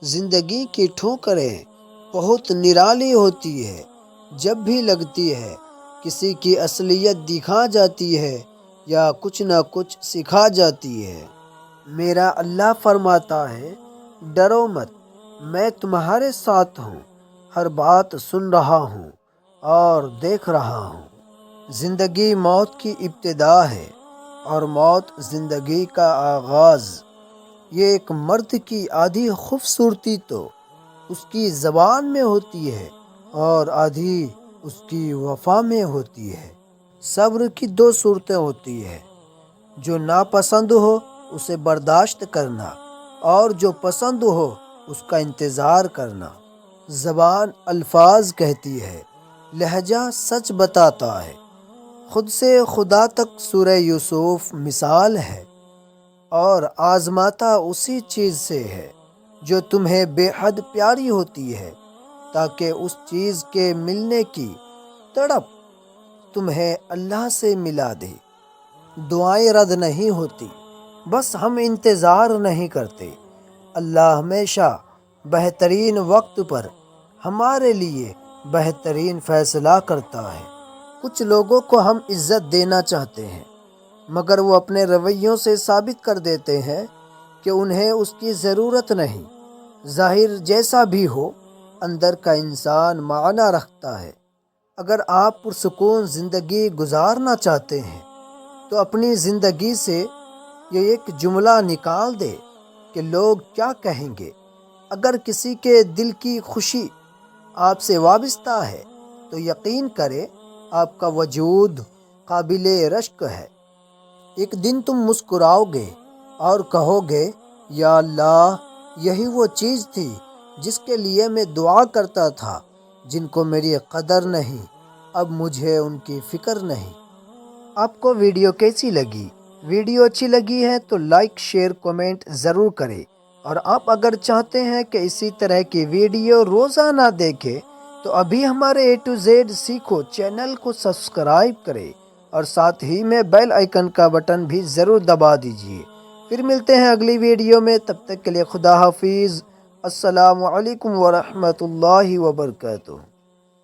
زندگی کی ٹھوکریں بہت نرالی ہوتی ہے، جب بھی لگتی ہے کسی کی اصلیت دکھا جاتی ہے یا کچھ نہ کچھ سکھا جاتی ہے۔ میرا اللہ فرماتا ہے، ڈرو مت، میں تمہارے ساتھ ہوں، ہر بات سن رہا ہوں اور دیکھ رہا ہوں۔ زندگی موت کی ابتدا ہے اور موت زندگی کا آغاز۔ یہ ایک مرد کی آدھی خوبصورتی تو اس کی زبان میں ہوتی ہے اور آدھی اس کی وفا میں ہوتی ہے۔ صبر کی دو صورتیں ہوتی ہیں، جو ناپسند ہو اسے برداشت کرنا اور جو پسند ہو اس کا انتظار کرنا۔ زبان الفاظ کہتی ہے، لہجہ سچ بتاتا ہے۔ خود سے خدا تک سورہ یوسف مثال ہے، اور آزماتا اسی چیز سے ہے جو تمہیں بے حد پیاری ہوتی ہے، تاکہ اس چیز کے ملنے کی تڑپ تمہیں اللہ سے ملا دے۔ دعائیں رد نہیں ہوتی، بس ہم انتظار نہیں کرتے۔ اللہ ہمیشہ بہترین وقت پر ہمارے لیے بہترین فیصلہ کرتا ہے۔ کچھ لوگوں کو ہم عزت دینا چاہتے ہیں، مگر وہ اپنے رویوں سے ثابت کر دیتے ہیں کہ انہیں اس کی ضرورت نہیں۔ ظاہر جیسا بھی ہو، اندر کا انسان معنی رکھتا ہے۔ اگر آپ پرسکون زندگی گزارنا چاہتے ہیں تو اپنی زندگی سے یہ ایک جملہ نکال دے کہ لوگ کیا کہیں گے۔ اگر کسی کے دل کی خوشی آپ سے وابستہ ہے تو یقین کرے آپ کا وجود قابل رشک ہے۔ ایک دن تم مسکراؤ گے اور کہو گے، یا اللہ، یہی وہ چیز تھی جس کے لیے میں دعا کرتا تھا۔ جن کو میری قدر نہیں، اب مجھے ان کی فکر نہیں۔ آپ کو ویڈیو کیسی لگی؟ ویڈیو اچھی لگی ہے تو لائک، شیئر، کومنٹ ضرور کریں، اور آپ اگر چاہتے ہیں کہ اسی طرح کی ویڈیو روزانہ دیکھیں تو ابھی ہمارے A to Z سیکھو چینل کو سبسکرائب کریں اور ساتھ ہی میں بیل آئیکن کا بٹن بھی ضرور دبا دیجیے۔ پھر ملتے ہیں اگلی ویڈیو میں، تب تک کے لیے خدا حافظ۔ السلام علیکم ورحمۃ اللہ وبرکاتہ۔